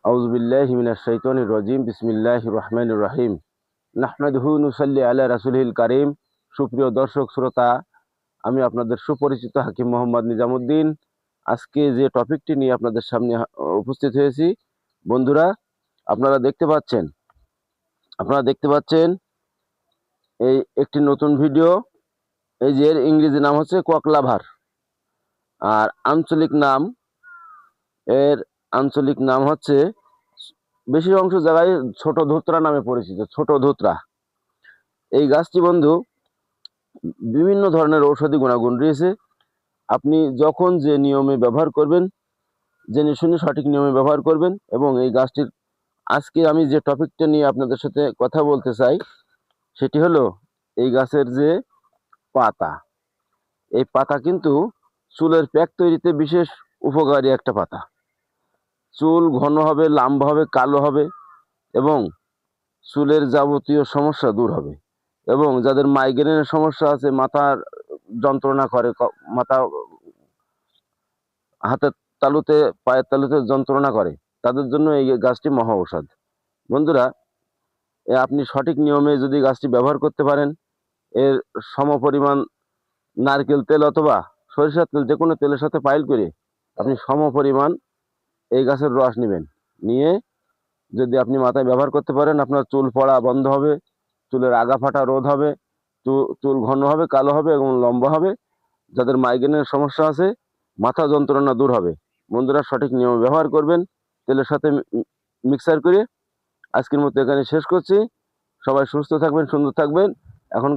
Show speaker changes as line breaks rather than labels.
আউযু বিল্লাহি মিনাশ শাইতানির রাজিম। বিসমিল্লাহির রহমানির রহিম। নাহমাদুহু নুসাল্লি আলা রাসূলিল কারীম। সুপ্রিয় দর্শক শ্রোতা, আমি আপনাদের সুপরিচিত হাকিম মোহাম্মদ নিজামুদ্দিন। আজকে যে টপিকটি নিয়ে আপনাদের সামনে উপস্থিত হয়েছি, বন্ধুরা, আপনারা দেখতে পাচ্ছেন এই একটি নতুন ভিডিও। এই যে এর ইংরেজি নাম হচ্ছে ককলাভার, আর আঞ্চলিক নাম হচ্ছে বেশি অংশ জায়গায় ছোট ধুতরা নামে পরিচিত। ছোট ধুতরা এই গাছটি বন্ধু বিভিন্ন ধরনের ঔষধি গুণাগুণ রয়েছে। আপনি যখন যে নিয়মে ব্যবহার করবেন, জেনে শুনে সঠিক নিয়মে ব্যবহার করবেন। এবং এই গাছটির আজকে আমি যে টপিকটা নিয়ে আপনাদের সাথে কথা বলতে চাই, সেটি হলো এই গাছের যে পাতা। এই পাতা কিন্তু চুলের প্যাক তৈরিতে বিশেষ উপকারী একটা পাতা। চুল ঘন হবে, লম্বা হবে, কালো হবে এবং চুলের যাবতীয় সমস্যা দূর হবে। এবং যাদের মাইগ্রেনের সমস্যা আছে, মাথার যন্ত্রণা করে, মাথা হাতের তালুতে, পায়ের তালুতে যন্ত্রণা করে, তাদের জন্য এই গাছটি মহা ঔষধ। বন্ধুরা, আপনি সঠিক নিয়মে যদি গাছটি ব্যবহার করতে পারেন, এর সমপরিমাণ নারকেল তেল অথবা সরিষার তেল, যে কোনো তেলের সাথে পাইল করে আপনি সমপরিমাণ এই গাছের রস নেবেন। নিয়ে যদি আপনি মাথায় ব্যবহার করতে পারেন, আপনার চুল পড়া বন্ধ হবে, চুলের আগা ফাটা রোধ হবে, চুল ঘন হবে, কালো হবে এবং লম্বা হবে। যাদের মাইগ্রেনের সমস্যা আছে, মাথা যন্ত্রণা দূর হবে। বন্ধুরা, সঠিক নিয়মে ব্যবহার করবেন, তেলের সাথে মিক্সার করে। আজকের মতো এখানে শেষ করছি। সবাই সুস্থ থাকবেন, সুন্দর থাকবেন। এখন